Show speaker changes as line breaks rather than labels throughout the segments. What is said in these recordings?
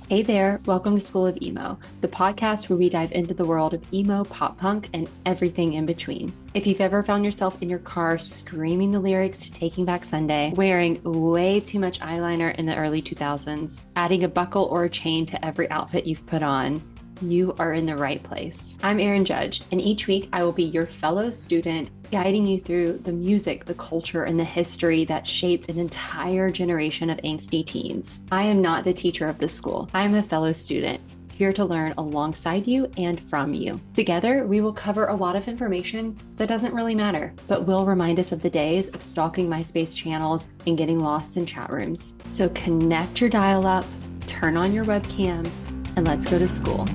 Hey there, welcome to School of Emo, the podcast where we dive into the world of emo, pop punk, and everything in between. If you've ever found yourself in your car screaming the lyrics to Taking Back Sunday, wearing way too much eyeliner in the early 2000s, adding a buckle or a chain to every outfit you've put on, you are in the right place. I'm Erin Judge, and each week I will be your fellow student, guiding you through the music, the culture, and the history that shaped an entire generation of angsty teens. I am not the teacher of this school. I am a fellow student, here to learn alongside you and from you. Together, we will cover a lot of information that doesn't really matter, but will remind us of the days of stalking MySpace channels and getting lost in chat rooms. So connect your dial-up, turn on your webcam, and let's go to School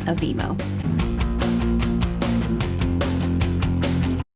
of Emo.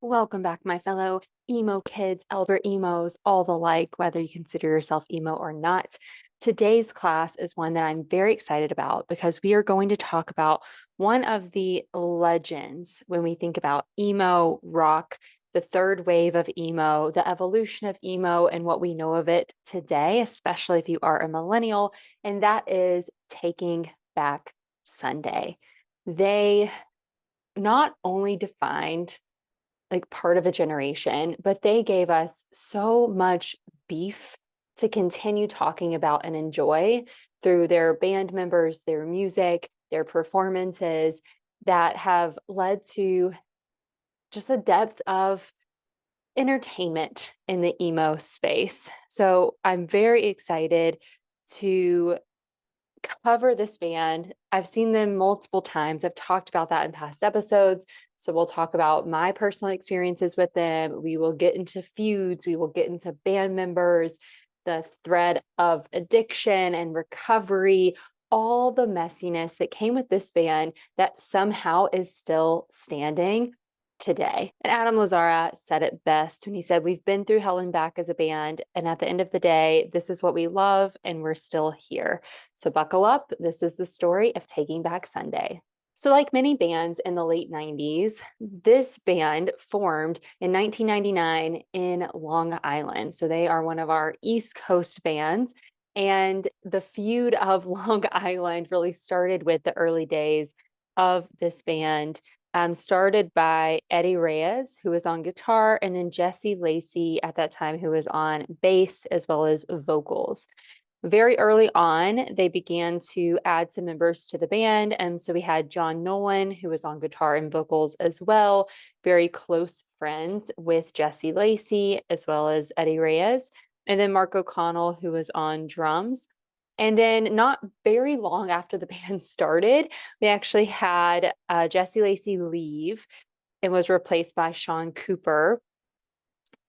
Welcome back, my fellow emo kids, elder emos, all the like, whether you consider yourself emo or not. Today's class is one that I'm very excited about because we are going to talk about one of the legends when we think about emo rock, the third wave of emo, the evolution of emo, and what we know of it today, especially if you are a millennial, and that is Taking Back Sunday. They not only defined like part of a generation, but they gave us so much beef to continue talking about and enjoy through their band members, their music, their performances that have led to just a depth of entertainment in the emo space. So I'm very excited to cover this band. I've seen them multiple times. I've talked about that in past episodes. So we'll talk about my personal experiences with them. We will get into feuds. We will get into band members, the thread of addiction and recovery, all the messiness that came with this band that somehow is still standing today. And Adam Lazzara said it best when he said, "We've been through hell and back as a band, and at the end of the day, this is what we love, and we're still here." So buckle up. This is the story of Taking Back Sunday. So like many bands in the late 90s, this band formed in 1999 in Long Island. So they are one of our East Coast bands. And the feud of Long Island really started with the early days of this band, started by Eddie Reyes, who was on guitar, and then Jesse Lacey at that time, who was on bass as well as vocals. Very early on, they began to add some members to the band. And so we had John Nolan, who was on guitar and vocals as well, very close friends with Jesse Lacey as well as Eddie Reyes. And then Mark O'Connell, who was on drums. And then not very long after the band started, we actually had Jesse Lacey leave and was replaced by Sean Cooper.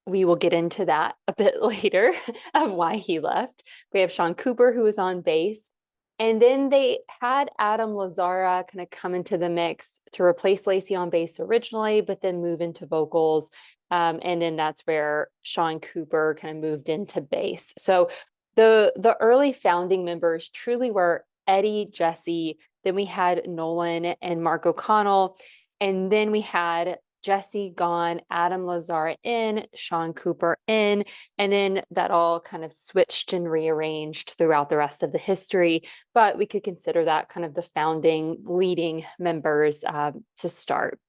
We will get into that a bit later of why he left. We have Sean Cooper, who was on bass. And then they had Adam Lazzara kind of come into the mix to replace Lacey on bass originally, but then move into vocals. And then that's where Sean Cooper kind of moved into bass. So the early founding members truly were Eddie, Jesse, then we had Nolan and Mark O'Connell, and then we had Jesse gone, Adam Lazzara in, Sean Cooper in, and then that all kind of switched and rearranged throughout the rest of the history. But we could consider that kind of the founding leading members to start.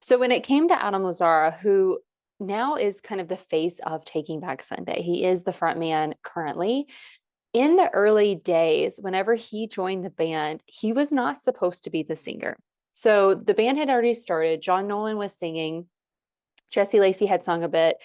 So when it came to Adam Lazzara, who now is kind of the face of Taking Back Sunday, he is the front man currently. In the early days, whenever he joined the band, he was not supposed to be the singer. So the band had already started. John Nolan was singing. Jesse Lacey had sung a bit.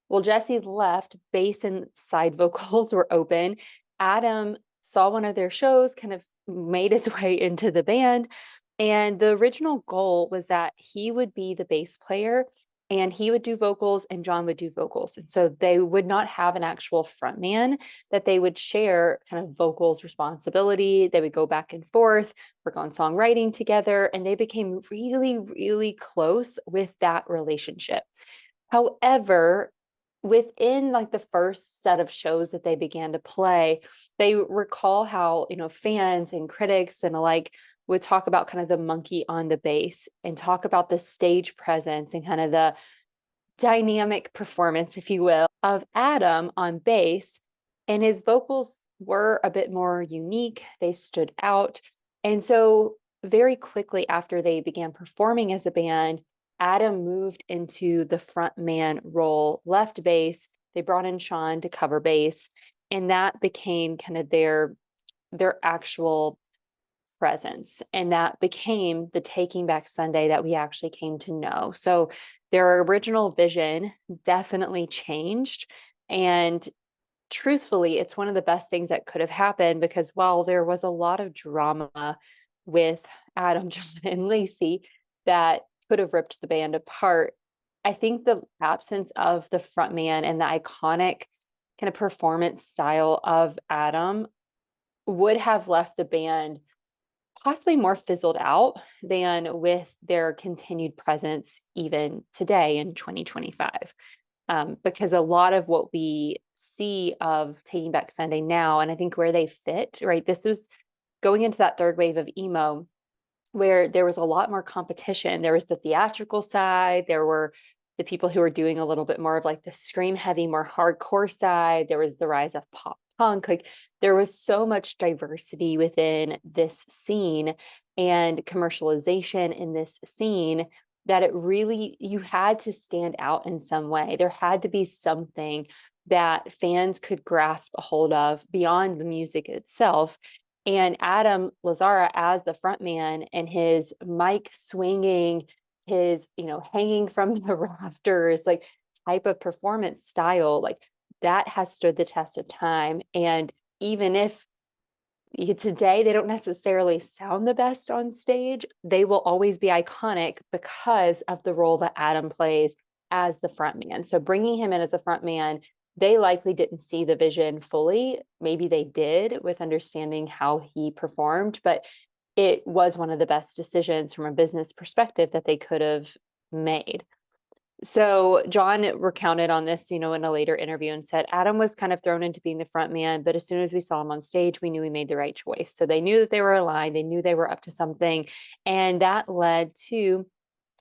Well, Jesse left. Bass and side vocals were open. Adam saw one of their shows, kind of made his way into the band. And the original goal was that he would be the bass player and he would do vocals and John would do vocals. And so they would not have an actual frontman, that they would share kind of vocals responsibility. They would go back and forth, work on songwriting together, and they became really, really close with that relationship. However, within like the first set of shows that they began to play, they recall how, fans and critics and alike would talk about kind of the monkey on the bass and talk about the stage presence and kind of the dynamic performance, if you will, of Adam on bass. And his vocals were a bit more unique. They stood out. And so, very quickly after they began performing as a band, Adam moved into the front man role, left bass. They brought in Sean to cover bass, and that became kind of their actual presence. And that became the Taking Back Sunday that we actually came to know. So their original vision definitely changed. And truthfully, it's one of the best things that could have happened because while there was a lot of drama with Adam, John, and Lacey that could have ripped the band apart, I think the absence of the frontman and the iconic kind of performance style of Adam would have left the band possibly more fizzled out than with their continued presence even today in 2025. Because a lot of what we see of Taking Back Sunday now, and I think where they fit, right? This was going into that third wave of emo where there was a lot more competition. There was the theatrical side, there were the people who were doing a little bit more of like the scream heavy, more hardcore side. There was the rise of pop punk. Like there was so much diversity within this scene and commercialization in this scene that it really, you had to stand out in some way. There had to be something that fans could grasp a hold of beyond the music itself. And Adam Lazzara as the frontman and his mic swinging, his, hanging from the rafters, like type of performance style, like that has stood the test of time. And even if today they don't necessarily sound the best on stage, they will always be iconic because of the role that Adam plays as the frontman. So bringing him in as a frontman, they likely didn't see the vision fully. Maybe they did with understanding how he performed, but it was one of the best decisions from a business perspective that they could have made. So John recounted on this, in a later interview and said Adam was kind of thrown into being the front man, but as soon as we saw him on stage, we knew we made the right choice. So they knew that they were aligned, they knew they were up to something, and that led to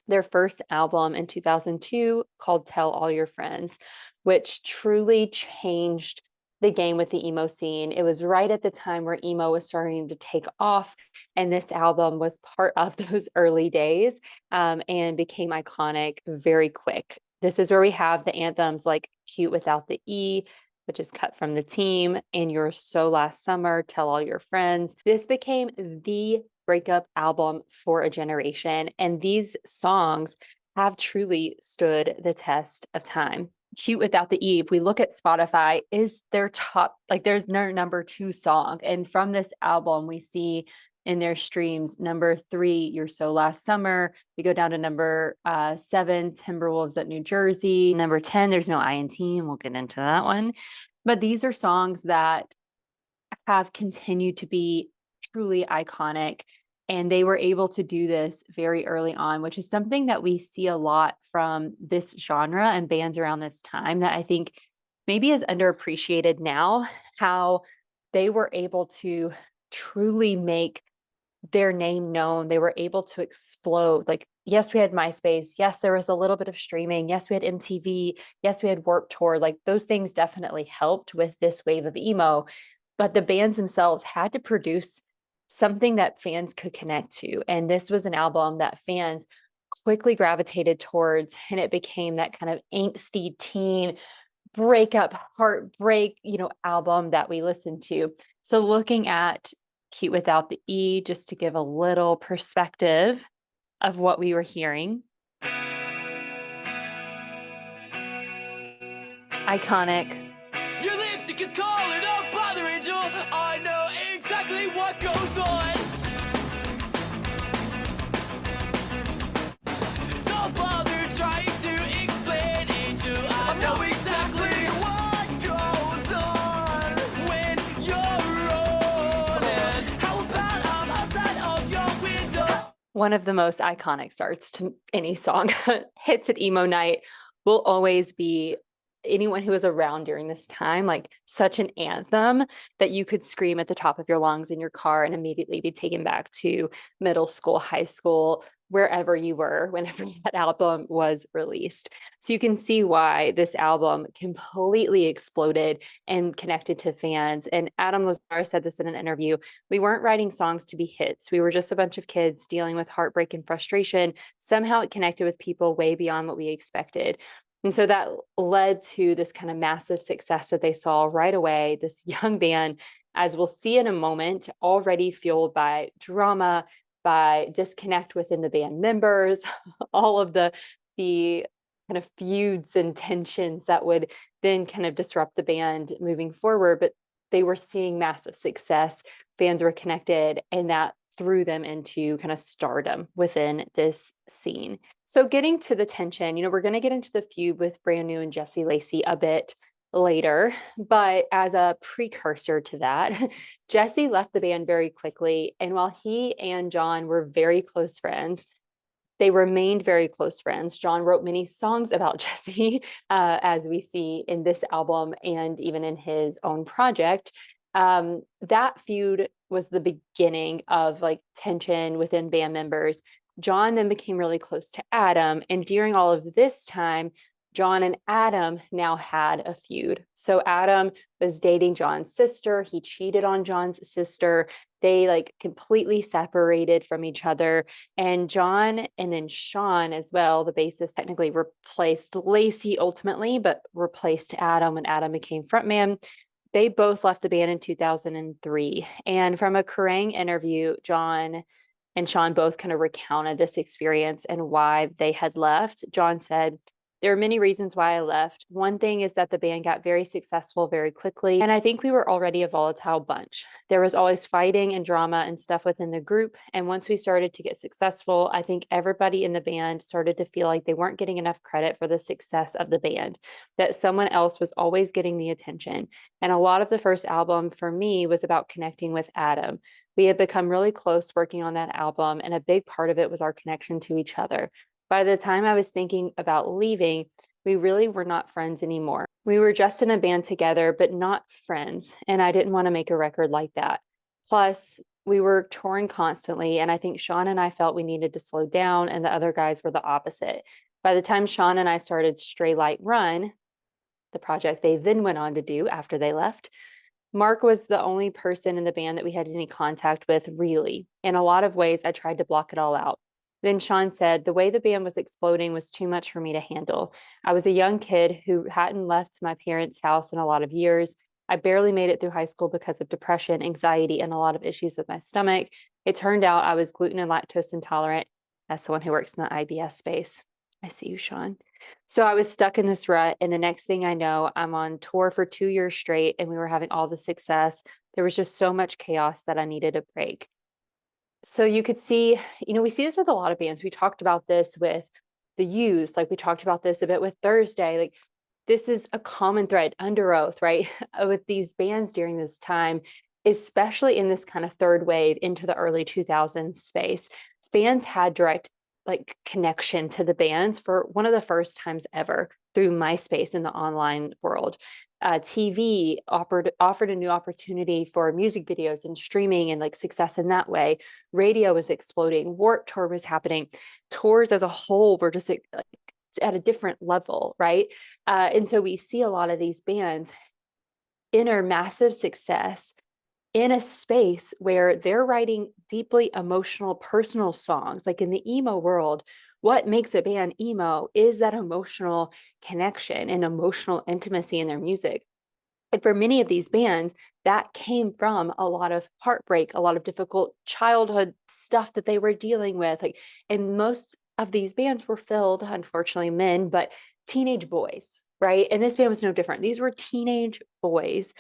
their first album in 2002 called Tell All Your Friends, which truly changed the game with the emo scene. It was right at the time where emo was starting to take off, and this album was part of those early days and became iconic very quick. This is where we have the anthems like Cute Without the E, which is cut from the team, and You're So Last Summer, Tell All Your Friends. This became the breakup album for a generation, and these songs have truly stood the test of time. Cute Without the E, if we look at Spotify, is their top, like there's their number 2 song. And from this album, we see in their streams, number 3, You're So Last Summer. We go down to number 7, Timberwolves at New Jersey. Number 10, There's No I in Team. We'll get into that one. But these are songs that have continued to be truly iconic. And they were able to do this very early on, which is something that we see a lot from this genre and bands around this time that I think maybe is underappreciated now, how they were able to truly make their name known. They were able to explode. Like, yes, we had MySpace. Yes, there was a little bit of streaming. Yes, we had MTV. Yes, we had Warped Tour. Like those things definitely helped with this wave of emo, but the bands themselves had to produce something that fans could connect to. And this was an album that fans quickly gravitated towards, and it became that kind of angsty teen breakup, heartbreak, album that we listened to. So looking at Cute Without the E, just to give a little perspective of what we were hearing. Iconic.
Your lipstick is colored up by the angel. I know exactly what goes on. Don't bother trying to explain, angel. I know exactly what goes on when you're rolling. How about I'm outside of your window?
One of the most iconic starts to any song. Hits at emo night will always be, anyone who was around during this time, like such an anthem that you could scream at the top of your lungs in your car and immediately be taken back to middle school, high school, wherever you were whenever that album was released. So you can see why this album completely exploded and connected to fans. And Adam Lazzara said this in an interview. We weren't writing songs to be hits. We were just a bunch of kids dealing with heartbreak and frustration. Somehow it connected with people way beyond what we expected. And so that led to this kind of massive success that they saw right away. This young band, as we'll see in a moment, already fueled by drama, by disconnect within the band members, all of the kind of feuds and tensions that would then kind of disrupt the band moving forward. But they were seeing massive success. Fans were connected, and that threw them into kind of stardom within this scene. So getting to the tension, we're going to get into the feud with Brand New and Jesse Lacey a bit later, but as a precursor to that, Jesse left the band very quickly. And while he and John were very close friends, they remained very close friends. John wrote many songs about Jesse, as we see in this album and even in his own project. That feud was the beginning of like tension within band members. John then became really close to Adam. And during all of this time, John and Adam now had a feud. So Adam was dating John's sister. He cheated on John's sister. They like completely separated from each other. And John and then Sean as well, the bassist, technically replaced Lacey ultimately, but replaced Adam when Adam became frontman. They both left the band in 2003. And from a Kerrang interview, John and Sean both kind of recounted this experience and why they had left. John said, there are many reasons why I left. One thing is that the band got very successful very quickly, and I think we were already a volatile bunch. There was always fighting and drama and stuff within the group, and once we started to get successful, I think everybody in the band started to feel like they weren't getting enough credit for the success of the band, that someone else was always getting the attention. And a lot of the first album for me was about connecting with Adam. We had become really close working on that album, and a big part of it was our connection to each other. By the time I was thinking about leaving, we really were not friends anymore. We were just in a band together, but not friends. And I didn't want to make a record like that. Plus, we were touring constantly. And I think Sean and I felt we needed to slow down, and the other guys were the opposite. By the time Sean and I started Stray Light Run, the project they then went on to do after they left, Mark was the only person in the band that we had any contact with, really. In a lot of ways, I tried to block it all out. Then Sean said, the way the band was exploding was too much for me to handle. I was a young kid who hadn't left my parents' house in a lot of years. I barely made it through high school because of depression, anxiety, and a lot of issues with my stomach. It turned out I was gluten and lactose intolerant. As someone who works in the IBS space, I see you, Sean. So I was stuck in this rut. And the next thing I know, I'm on tour for 2 years straight, and we were having all the success. There was just so much chaos that I needed a break. So you could see, we see this with a lot of bands. We talked about this with the Used, like we talked about this a bit with Thursday. Like this is a common thread, Under Oath, right? With these bands during this time, especially in this kind of third wave into the early 2000s space, fans had direct like connection to the bands for one of the first times ever through MySpace in the online world. TV offered a new opportunity for music videos and streaming and like success in that way. Radio was exploding. Warped Tour was happening. Tours as a whole were just like at a different level, right? And so we see a lot of these bands enter massive success in a space where they're writing deeply emotional, personal songs. Like in the emo world, what makes a band emo is that emotional connection and emotional intimacy in their music. And for many of these bands, that came from a lot of heartbreak, a lot of difficult childhood stuff that they were dealing with. Like, and most of these bands were filled, unfortunately, men, but teenage boys, right? And this band was no different. These were teenage boys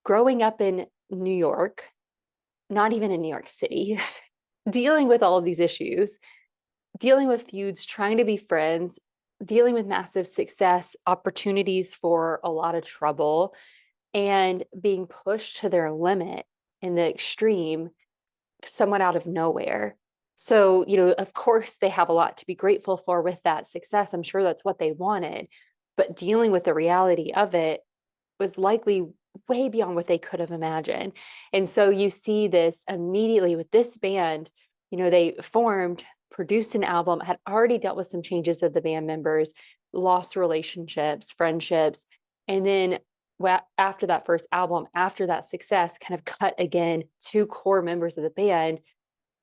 growing up in New York, not even in New York City, dealing with all of these issues, dealing with feuds, trying to be friends, dealing with massive success, opportunities for a lot of trouble, and being pushed to their limit in the extreme, somewhat out of nowhere. So, of course, they have a lot to be grateful for with that success. I'm sure that's what they wanted, but dealing with the reality of it was likely way beyond what they could have imagined. And so you see this immediately with this band, they formed produced an album, had already dealt with some changes of the band members, lost relationships, friendships, and then after that first album, after that success, kind of cut again two core members of the band,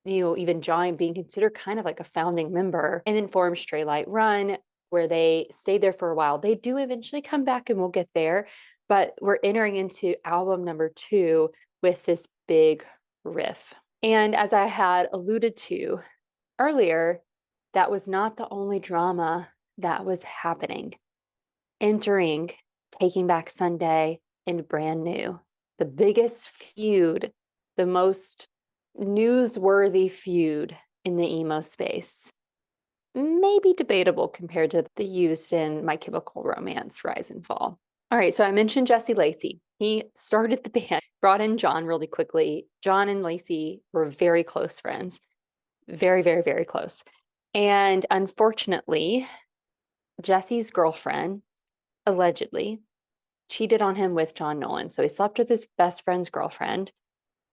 even John being considered kind of like a founding member, and then formed Stray Light Run, where they stayed there for a while. They do eventually come back, and we'll get there, but we're entering into album number 2 with this big riff. And as I had alluded to earlier, that was not the only drama that was happening. Entering Taking Back Sunday and Brand New, the biggest feud, the most newsworthy feud in the emo space. Maybe debatable compared to the Used in My Chemical Romance Rise and Fall. All right, so I mentioned Jesse Lacey. He started the band, brought in John really quickly. John and Lacey were very close friends, very, very, very close. And unfortunately, Jesse's girlfriend allegedly cheated on him with John Nolan. So he slept with his best friend's girlfriend.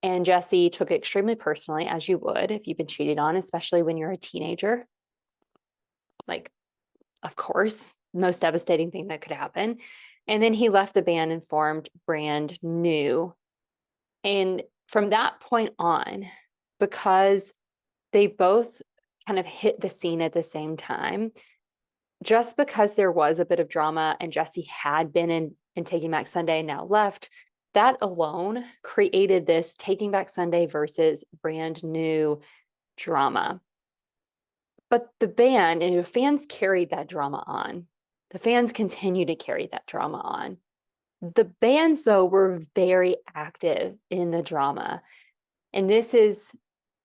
And Jesse took it extremely personally, as you would if you've been cheated on, especially when you're a teenager. Like, of course, most devastating thing that could happen. And then he left the band and formed Brand New. And from that point on, because they both kind of hit the scene at the same time, just because there was a bit of drama and Jesse had been in Taking Back Sunday and now left, that alone created this Taking Back Sunday versus Brand New drama. But the band and fans carried that drama on. The fans continue to carry that drama on. The bands, though, were very active in the drama. And this is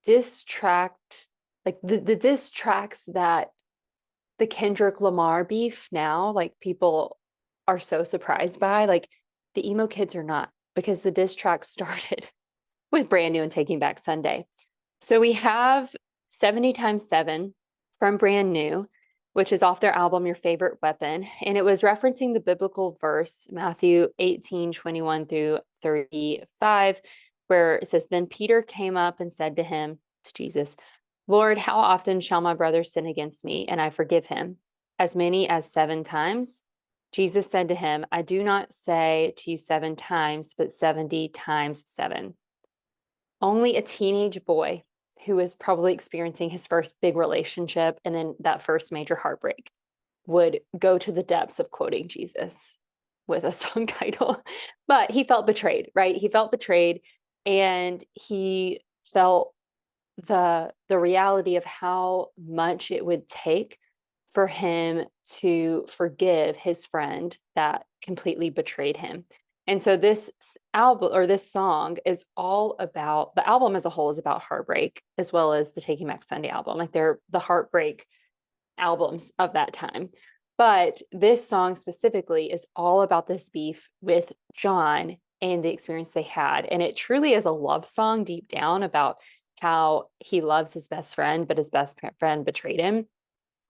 diss tracked, like the diss tracks that the Kendrick Lamar beef now, like people are so surprised by, like the emo kids are not, because the diss track started with Brand New and Taking Back Sunday. So we have 70 times 7 from Brand New, which is off their album Your Favorite Weapon. And it was referencing the biblical verse, Matthew 18:21 through 35, where it says, Then Peter came up and said to him, to Jesus, Lord, how often shall my brother sin against me and I forgive him? As many as 7 times? Jesus said to him, I do not say to you 7 times, but 70 times 7. Only a teenage boy who is probably experiencing his first big relationship and then that first major heartbreak would go to the depths of quoting Jesus with a song title. But he felt betrayed, right? He felt betrayed, and he felt the reality of how much it would take for him to forgive his friend that completely betrayed him. And so this album, or this song, is all about, the album as a whole is about heartbreak, as well as the Taking Back Sunday album. Like they're the heartbreak albums of that time. But this song specifically is all about this beef with John and the experience they had. And it truly is a love song deep down about how he loves his best friend, but his best friend betrayed him.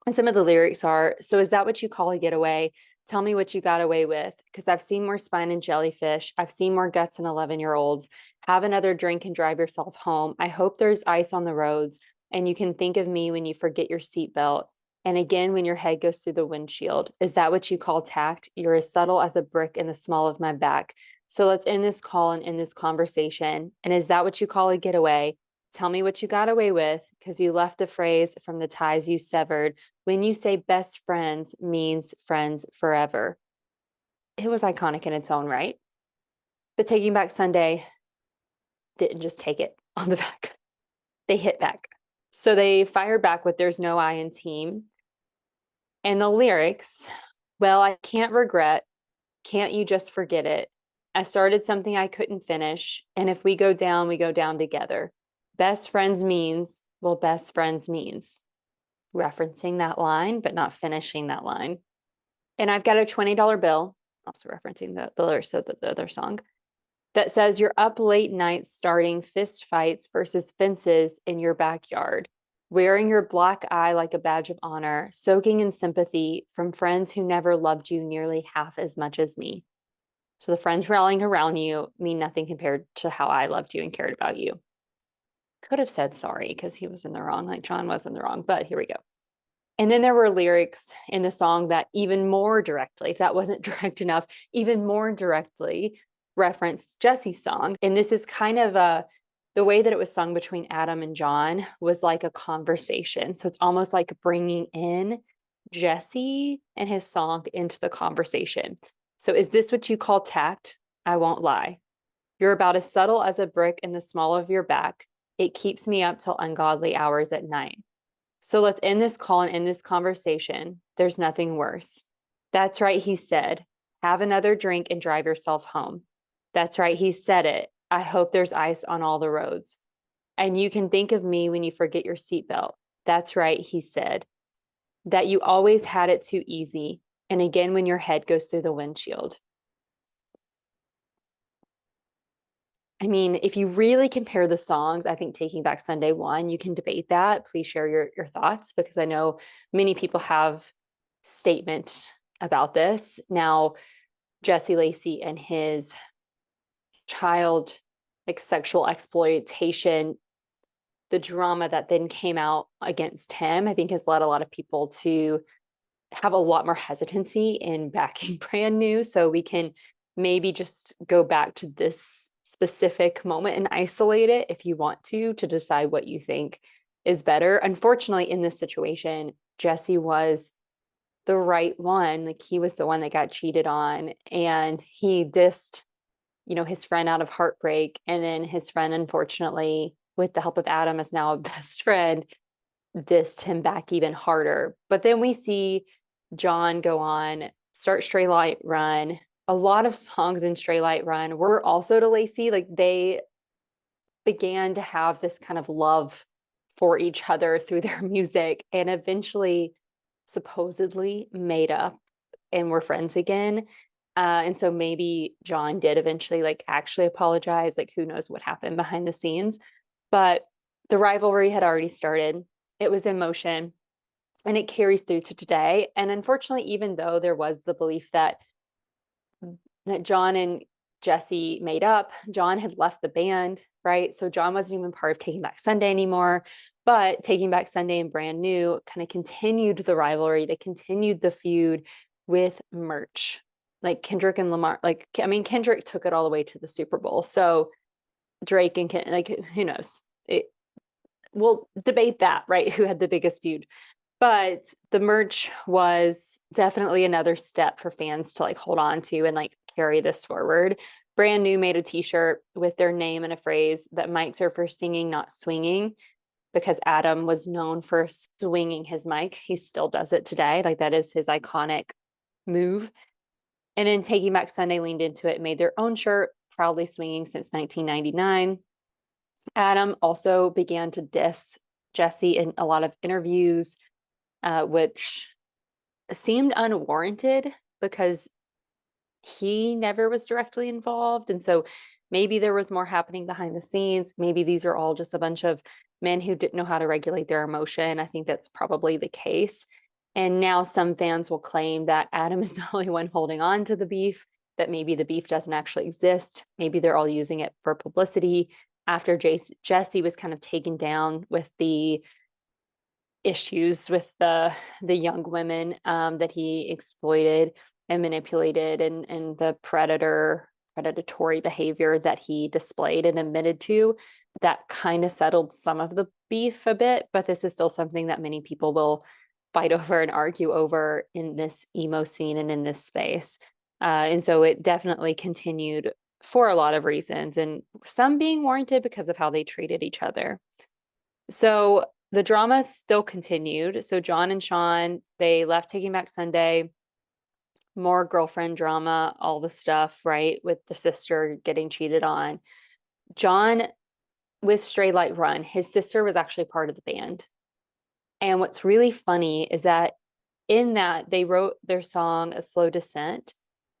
And some of the lyrics are, so is that what you call a getaway? Tell me what you got away with, because I've seen more spine and jellyfish. I've seen more guts than 11-year-olds. Have another drink and drive yourself home. I hope there's ice on the roads, and you can think of me when you forget your seatbelt. And again, when your head goes through the windshield. Is that what you call tact? You're as subtle as a brick in the small of my back. So let's end this call and end this conversation. And is that what you call a getaway? Tell me what you got away with, because you left the phrase from the ties you severed. When you say best friends means friends forever. It was iconic in its own right. But Taking Back Sunday didn't just take it on the back. They hit back. So they fired back with There's No I in Team. And the lyrics, well, I can't regret. Can't you just forget it? I started something I couldn't finish. And if we go down together. Best friends means, well, best friends means. Referencing that line, but not finishing that line. And I've got a $20 bill, also referencing the lyrics of the other song, that says you're up late nights starting fist fights versus fences in your backyard, wearing your black eye like a badge of honor, soaking in sympathy from friends who never loved you nearly half as much as me. So the friends rallying around you mean nothing compared to how I loved you and cared about you. Could have said sorry because he was in the wrong, like John was in the wrong, but here we go. And then there were lyrics in the song that even more directly, if that wasn't direct enough, even more directly referenced Jesse's song. And this is kind of the way that it was sung between Adam and John was like a conversation. So it's almost like bringing in Jesse and his song into the conversation. So is this what you call tact? I won't lie. You're about as subtle as a brick in the small of your back. It keeps me up till ungodly hours at night. So let's end this call and end this conversation. There's nothing worse. That's right, he said. Have another drink and drive yourself home. That's right, he said it. I hope there's ice on all the roads. And you can think of me when you forget your seatbelt. That's right, he said. That you always had it too easy. And again, when your head goes through the windshield. I mean, if you really compare the songs, I think Taking Back Sunday won. You can debate that. Please share your thoughts because I know many people have statement about this. Now, Jesse Lacey and his child like sexual exploitation, the drama that then came out against him, I think has led a lot of people to have a lot more hesitancy in backing brand new. So we can maybe just go back to this specific moment and isolate it if you want to decide what you think is better. Unfortunately, in this situation, Jesse was the right one. Like he was the one that got cheated on and he dissed, his friend out of heartbreak. And then his friend, unfortunately, with the help of Adam, is now a best friend, dissed him back even harder. But then we see John go on, start Stray Light Run. A lot of songs in Stray Light Run were also to Lacey. Like they began to have this kind of love for each other through their music and eventually supposedly made up and were friends again. And so maybe John did eventually like actually apologize. Like who knows what happened behind the scenes. But the rivalry had already started. It was in motion and it carries through to today. And unfortunately, even though there was the belief that John and Jesse made up, John had left the band, right? So John wasn't even part of Taking Back Sunday anymore. But Taking Back Sunday and Brand New kind of continued the rivalry. They continued the feud with merch. Like Kendrick and Lamar, Kendrick took it all the way to the Super Bowl. So Drake and who knows? We'll debate that, right? Who had the biggest feud? But the merch was definitely another step for fans to like hold on to and like carry this forward. Brand New made a t-shirt with their name and a phrase that mics are for singing, not swinging, because Adam was known for swinging his mic. He still does it today. Like that is his iconic move. And then Taking Back Sunday leaned into it, made their own shirt, proudly swinging since 1999. Adam also began to diss Jesse in a lot of interviews, which seemed unwarranted because he never was directly involved. And so maybe there was more happening behind the scenes. Maybe these are all just a bunch of men who didn't know how to regulate their emotion. I think that's probably the case. And now some fans will claim that Adam is the only one holding on to the beef, that maybe the beef doesn't actually exist. Maybe they're all using it for publicity after Jesse was kind of taken down with the issues with the young women that he exploited and manipulated and the predatory behavior that he displayed and admitted to. That kind of settled some of the beef a bit, but this is still something that many people will fight over and argue over in this emo scene and in this space. And so it definitely continued for a lot of reasons, and some being warranted because of how they treated each other. So the drama still continued. So John and Sean, they left Taking Back Sunday, more girlfriend drama, all the stuff, right? With the sister getting cheated on. John, with Stray Light Run, his sister was actually part of the band. And what's really funny is that in that they wrote their song, A Slow Descent,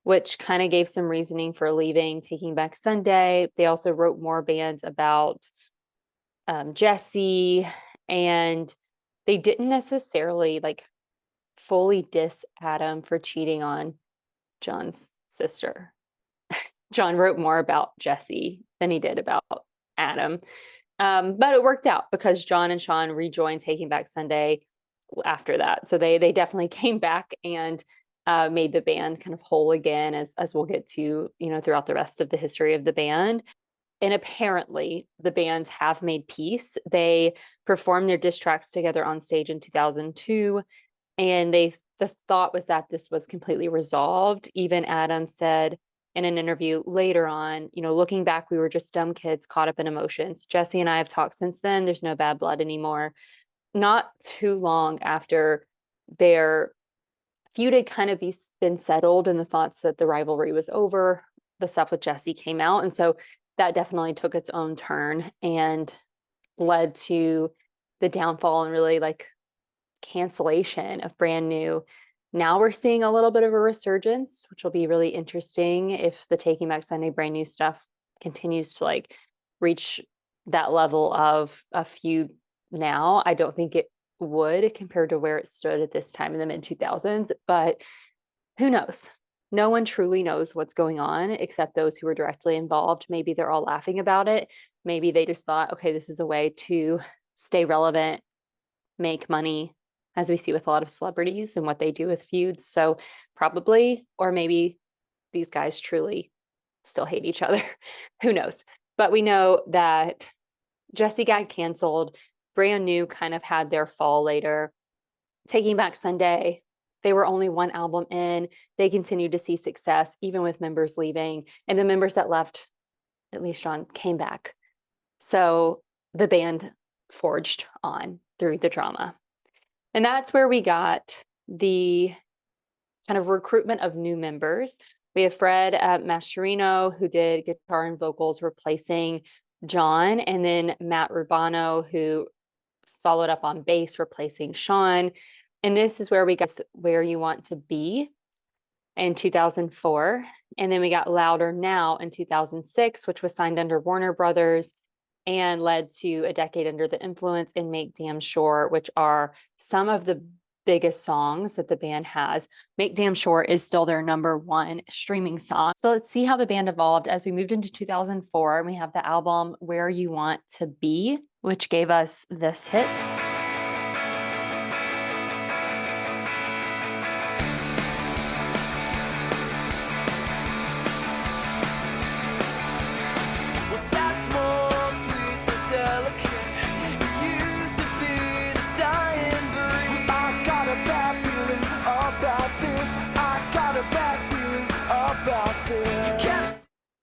which kind of gave some reasoning for leaving Taking Back Sunday. They also wrote more bands about Jesse, and they didn't necessarily like fully diss Adam for cheating on John's sister. John wrote more about Jesse than he did about Adam. But it worked out because John and Sean rejoined Taking Back Sunday after that. So they definitely came back and made the band kind of whole again, as we'll get to, throughout the rest of the history of the band. And apparently, the bands have made peace. They performed their diss tracks together on stage in 2002, and the thought was that this was completely resolved. Even Adam said in an interview later on, looking back, we were just dumb kids caught up in emotions. Jesse and I have talked since then. There's no bad blood anymore. Not too long after their feud had kind of been settled and the thoughts that the rivalry was over, the stuff with Jesse came out. And so that definitely took its own turn and led to the downfall and really like cancellation of Brand New. Now we're seeing a little bit of a resurgence, which will be really interesting if the Taking Back Sunday Brand New stuff continues to like reach that level of a feud now. I don't think it would compared to where it stood at this time in the mid 2000s, but who knows? No one truly knows what's going on except those who were directly involved. Maybe they're all laughing about it. Maybe they just thought, okay, this is a way to stay relevant, make money, as we see with a lot of celebrities and what they do with feuds. So probably, or maybe these guys truly still hate each other. Who knows? But we know that Jesse got canceled. Brand New kind of had their fall later. Taking Back Sunday, they were only one album in. They continued to see success, even with members leaving. And the members that left, at least Sean, came back. So the band forged on through the drama. And that's where we got the kind of recruitment of new members. We have Fred Mascherino, who did guitar and vocals, replacing John, and then Matt Rubano, who followed up on bass, replacing Sean. And this is where we got Where You Want to Be in 2004. And then we got Louder Now in 2006, which was signed under Warner Brothers and led to A Decade Under the Influence and Make Damn Sure, which are some of the biggest songs that the band has. Make Damn Sure is still their #1 streaming song. So let's see how the band evolved as we moved into 2004. And we have the album Where You Want to Be, which gave us this hit.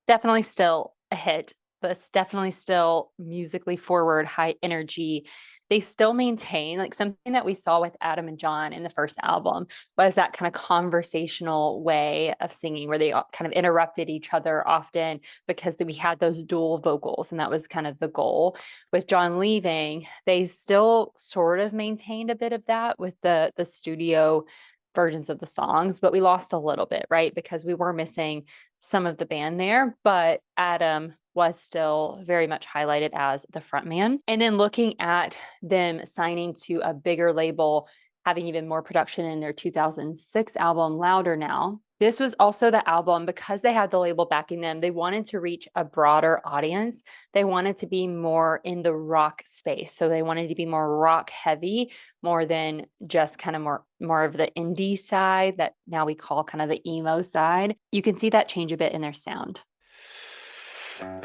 Definitely still a hit, but it's definitely still musically forward, high energy. They still maintain like something that we saw with Adam and John in the first album was that kind of conversational way of singing where they kind of interrupted each other often because we had those dual vocals, and that was kind of the goal. With John leaving, they still sort of maintained a bit of that with the studio versions of the songs, but we lost a little bit, right? Because we were missing some of the band there, but Adam was still very much highlighted as the frontman. And then looking at them signing to a bigger label, having even more production in their 2006 album, Louder Now. This was also the album, because they had the label backing them, they wanted to reach a broader audience. They wanted to be more in the rock space. So they wanted to be more rock heavy, more than just kind of more of the indie side that now we call kind of the emo side. You can see that change a bit in their sound.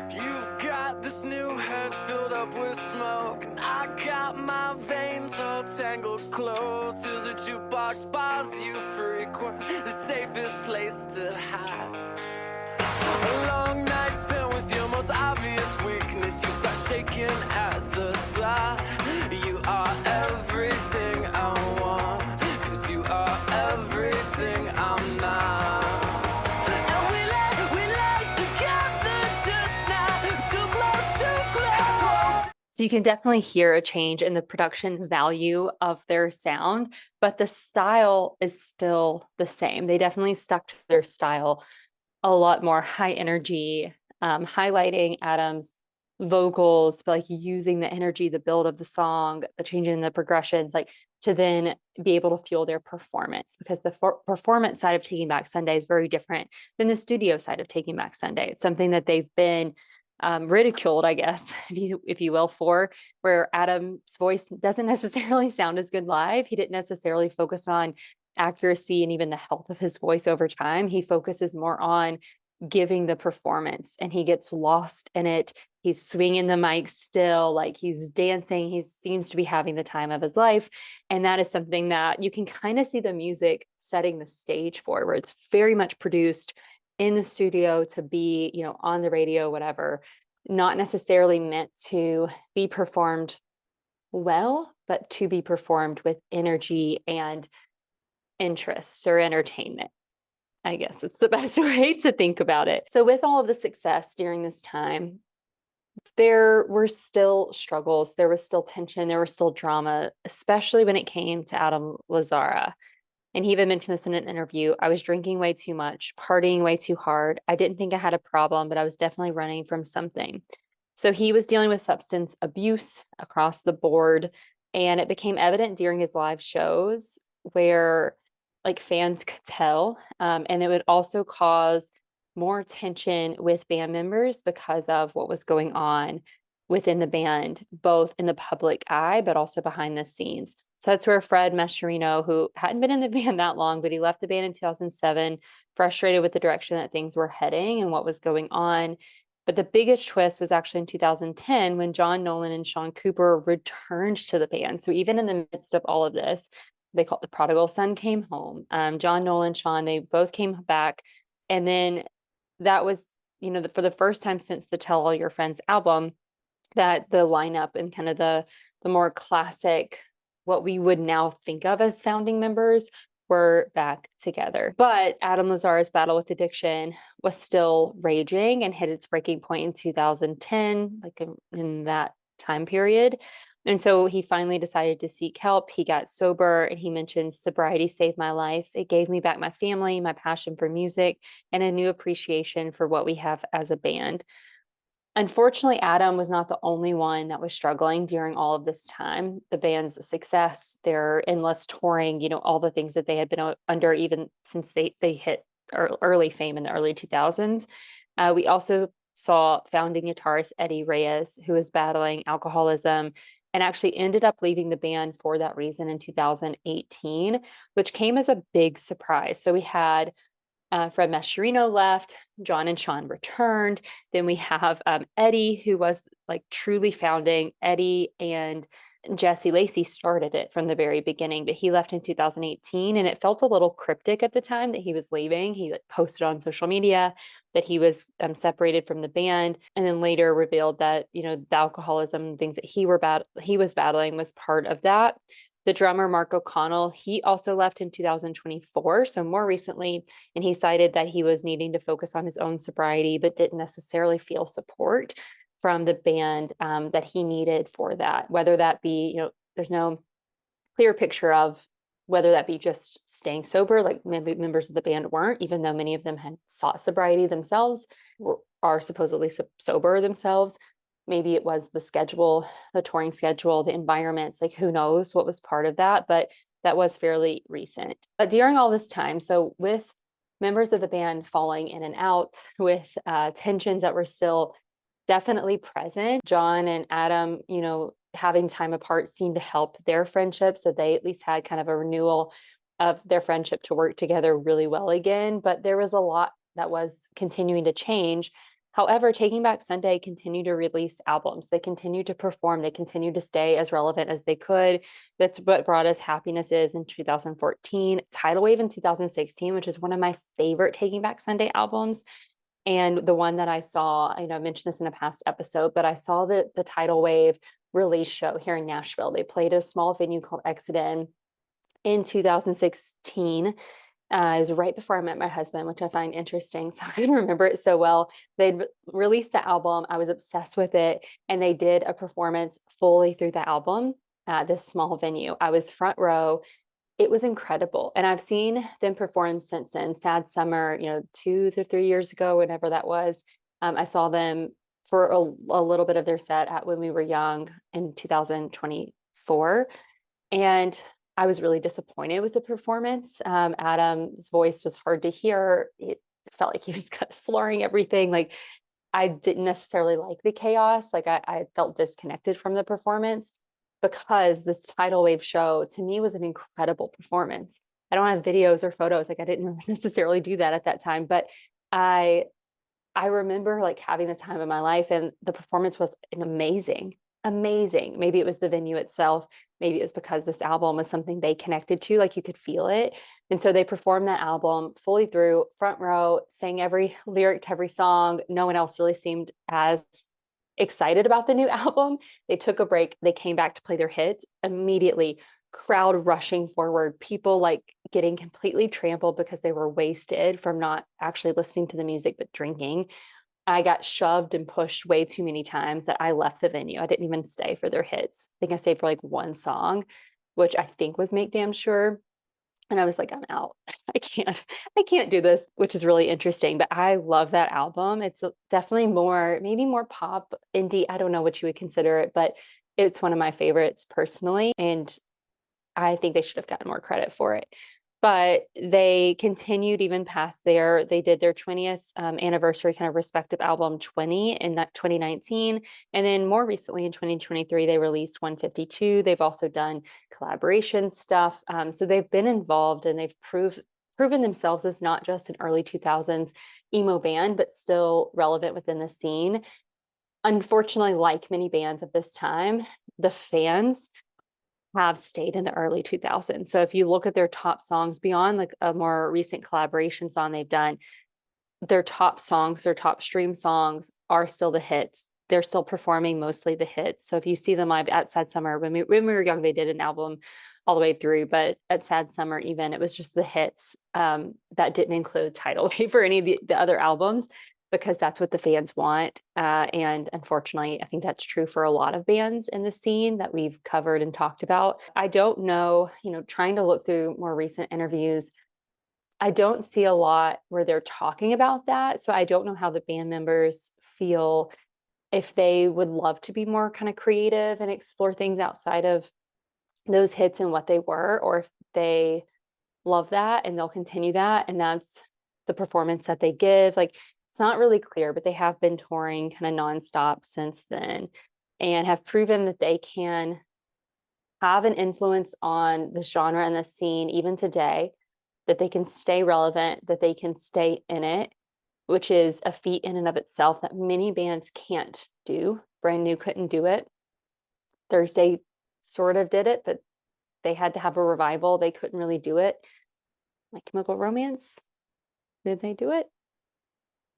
You've got this new head filled up with smoke, and I got my veins all tangled close to the jukebox bars you frequent, the safest place to hide. A long night spent with your most obvious weakness, you start shaking at the thought. You are everything I want, 'cause you are everything I'm not.
So you can definitely hear a change in the production value of their sound, but the style is still the same. They definitely stuck to their style, a lot more high energy, highlighting Adam's vocals, but like using the energy, the build of the song, the change in the progressions, like to then be able to fuel their performance, because the performance side of Taking Back Sunday is very different than the studio side of Taking Back Sunday. It's something that they've been ridiculed, I guess, if you will, for where Adam's voice doesn't necessarily sound as good live. He didn't necessarily focus on accuracy and even the health of his voice over time. He focuses more on giving the performance and he gets lost in it. He's swinging the mic still, like he's dancing. He seems to be having the time of his life. And that is something that you can kind of see the music setting the stage for, where it's very much produced in the studio to be, on the radio, whatever, not necessarily meant to be performed well, but to be performed with energy and interest or entertainment. I guess it's the best way to think about it. So, with all of the success during this time, there were still struggles, there was still tension, there was still drama, especially when it came to Adam Lazzara. And he even mentioned this in an interview. I was drinking way too much, partying way too hard. I didn't think I had a problem, but I was definitely running from something. So he was dealing with substance abuse across the board. And it became evident during his live shows where like fans could tell. And it would also cause more tension with band members because of what was going on within the band, both in the public eye, but also behind the scenes. So that's where Fred Mascherino, who hadn't been in the band that long, but he left the band in 2007, frustrated with the direction that things were heading and what was going on. But the biggest twist was actually in 2010 when John Nolan and Sean Cooper returned to the band. So even in the midst of all of this, they call it the prodigal son came home. John Nolan, Sean, they both came back. And then that was, for the first time since the Tell All Your Friends album, that the lineup and kind of the more classic, what we would now think of as founding members, were back together. But Adam Lazzara's battle with addiction was still raging and hit its breaking point in 2010, like in that time period. And so he finally decided to seek help. He got sober and he mentioned sobriety saved my life. It gave me back my family, my passion for music, and a new appreciation for what we have as a band. Unfortunately, Adam was not the only one that was struggling during all of this time. The band's success, their endless touring, all the things that they had been under even since they hit early fame in the early 2000s. We also saw founding guitarist Eddie Reyes, who was battling alcoholism and actually ended up leaving the band for that reason in 2018, which came as a big surprise. So we had Fred Mascherino left, John and Sean returned. Then we have Eddie, who was like truly founding. Eddie and Jesse Lacey started it from the very beginning, but he left in 2018, and it felt a little cryptic at the time that he was leaving. He posted on social media that he was separated from the band, and then later revealed that the alcoholism things that he was battling was part of that. The drummer, Mark O'Connell, he also left in 2024, so more recently, and he cited that he was needing to focus on his own sobriety, but didn't necessarily feel support from the band that he needed for that, whether that be, there's no clear picture of whether that be just staying sober, like maybe members of the band weren't, even though many of them had sought sobriety themselves, or are supposedly sober themselves. Maybe it was the schedule, the touring schedule, the environments, like who knows what was part of that, but that was fairly recent. But during all this time, so with members of the band falling in and out, with tensions that were still definitely present, John and Adam, having time apart seemed to help their friendship. So they at least had kind of a renewal of their friendship to work together really well again. But there was a lot that was continuing to change. However, Taking Back Sunday continued to release albums. They continued to perform. They continued to stay as relevant as they could. That's what brought us Happiness Is in 2014, Tidal Wave in 2016, which is one of my favorite Taking Back Sunday albums. And the one that I saw, I mentioned this in a past episode, but I saw the Tidal Wave release show here in Nashville. They played a small venue called Exodus in 2016. It was right before I met my husband, which I find interesting. So I can remember it so well. They'd released the album. I was obsessed with it. And they did a performance fully through the album at this small venue. I was front row. It was incredible. And I've seen them perform since then. Sad Summer, 2 to 3 years ago, whenever that was. I saw them for a little bit of their set at When We Were Young in 2024. And I was really disappointed with the performance. Adam's voice was hard to hear. It felt like he was kind of slurring everything. Like I didn't necessarily like the chaos. Like I felt disconnected from the performance because this tidal wave show to me was an incredible performance. I don't have videos or photos. Like I didn't necessarily do that at that time, but I I remember like having the time of my life and the performance was an amazing, amazing. Maybe it was the venue itself. Maybe it was because this album was something they connected to, like you could feel it. And so they performed that album fully through, front row, sang every lyric to every song. No one else really seemed as excited about the new album. They took a break, they came back to play their hits immediately. Crowd rushing forward, people like getting completely trampled because they were wasted from not actually listening to the music but drinking. I got shoved and pushed way too many times that I left the venue. I didn't even stay for their hits. I think I stayed for like one song, which I think was Make Damn Sure. And I was like, I'm out. I can't do this, which is really interesting. But I love that album. It's definitely more, maybe more pop, indie. I don't know what you would consider it, but it's one of my favorites personally. And I think they should have gotten more credit for it. But they continued even past there. They did their 20th anniversary kind of respective album 20 in that 2019. And then more recently in 2023, they released 152. They've also done collaboration stuff. So they've been involved and they've proven themselves as not just an early 2000s emo band, but still relevant within the scene. Unfortunately, like many bands of this time, the fans have stayed in the early 2000s. So if you look at their top songs beyond like a more recent collaboration song they've done, their top songs, their top stream songs are still the hits. They're still performing mostly the hits. So if you see them live at Sad Summer, when we were young, they did an album all the way through, but at Sad Summer, even it was just the hits that didn't include Tidal Wave or any of the other albums because that's what the fans want. And unfortunately, I think that's true for a lot of bands in the scene that we've covered and talked about. I don't know, trying to look through more recent interviews, I don't see a lot where they're talking about that. So I don't know how the band members feel if they would love to be more kind of creative and explore things outside of those hits and what they were, or if they love that and they'll continue that. And that's the performance that they give. Like it's not really clear, but they have been touring kind of nonstop since then and have proven that they can have an influence on the genre and the scene even today, that they can stay relevant, that they can stay in it, which is a feat in and of itself that many bands can't do. Brand New couldn't do it. Thursday sort of did it, but they had to have a revival. They couldn't really do it. My Chemical Romance, did they do it?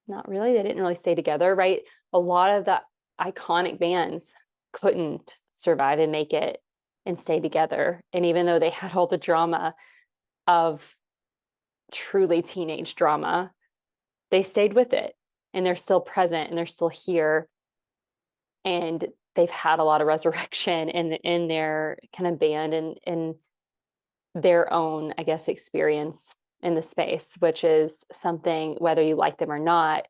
Not really. They didn't really stay together, right? A lot of the iconic bands couldn't survive and make it and stay together. And even though they had all the drama of truly teenage drama, they stayed with it and they're still present and they're still here. And they've had a lot of resurrection in their kind of band and in their own, I guess, experience in the space, which is something, whether you like them or not,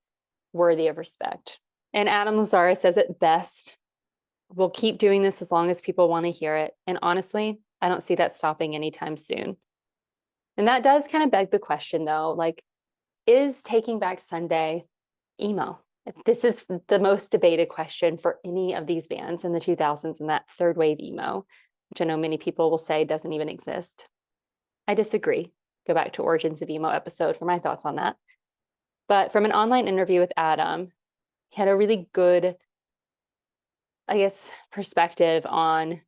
worthy of respect. And Adam Lazzara says it best: we'll keep doing this as long as people want to hear it. And honestly, I don't see that stopping anytime soon. And that does kind of beg the question, though, like, is Taking Back Sunday emo? This is the most debated question for any of these bands in the 2000s and that third wave emo, which I know many people will say doesn't even exist. I disagree. Go back to Origins of Emo episode for my thoughts on that. But from an online interview with Adam, he had a really good, I guess, perspective on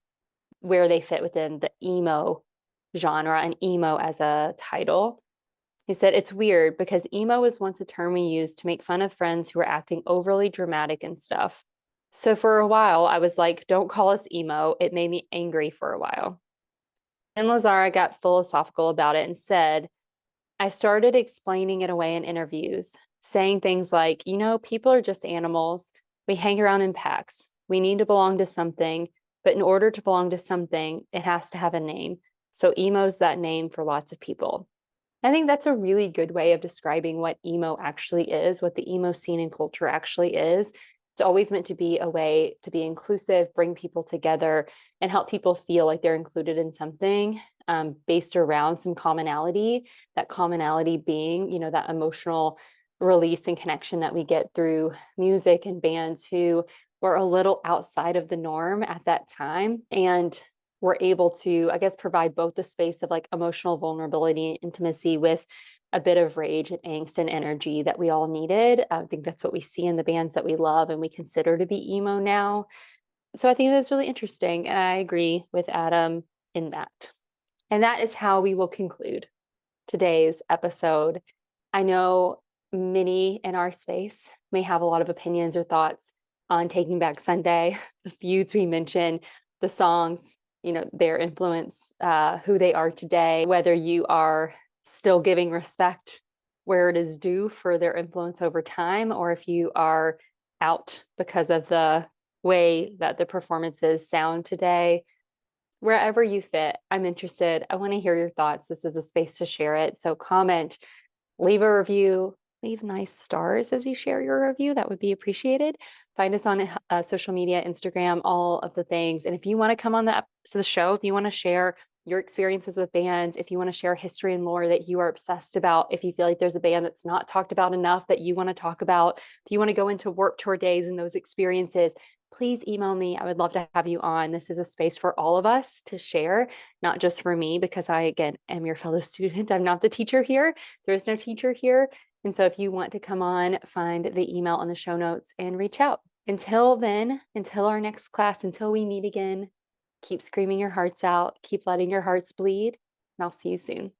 where they fit within the emo genre and emo as a title. He said, it's weird because emo was once a term we used to make fun of friends who were acting overly dramatic and stuff. So for a while, I was like, don't call us emo. It made me angry for a while. And Lazzara got philosophical about it and said, I started explaining it away in interviews, saying things like, people are just animals. We hang around in packs. We need to belong to something. But in order to belong to something, it has to have a name. So emo's that name for lots of people. I think that's a really good way of describing what emo actually is, what the emo scene and culture actually is. It's always meant to be a way to be inclusive, bring people together, and help people feel like they're included in something based around some commonality. That commonality being, that emotional release and connection that we get through music and bands who were a little outside of the norm at that time. And we're able to, I guess, provide both the space of like emotional vulnerability and intimacy with a bit of rage and angst and energy that we all needed. I think that's what we see in the bands that we love and we consider to be emo now. So I think that's really interesting. And I agree with Adam in that. And that is how we will conclude today's episode. I know many in our space may have a lot of opinions or thoughts on Taking Back Sunday, the feuds we mentioned, the songs, their influence, who they are today, whether you are still giving respect where it is due for their influence over time, or if you are out because of the way that the performances sound today. Wherever you fit, I'm interested. I want to hear your thoughts. This is a space to share it. So comment, leave a review, leave nice stars as you share your review. That would be appreciated. Find us on social media, Instagram, all of the things. And if you want to come on the show, if you want to share your experiences with bands, if you want to share history and lore that you are obsessed about, if you feel like there's a band that's not talked about enough that you want to talk about, if you want to go into Warped Tour days and those experiences, please email me. I would love to have you on. This is a space for all of us to share, not just for me, because I, again, am your fellow student. I'm not the teacher here. There is no teacher here. And so if you want to come on, find the email on the show notes and reach out. Until then, until our next class, until we meet again, keep screaming your hearts out, keep letting your hearts bleed, and I'll see you soon.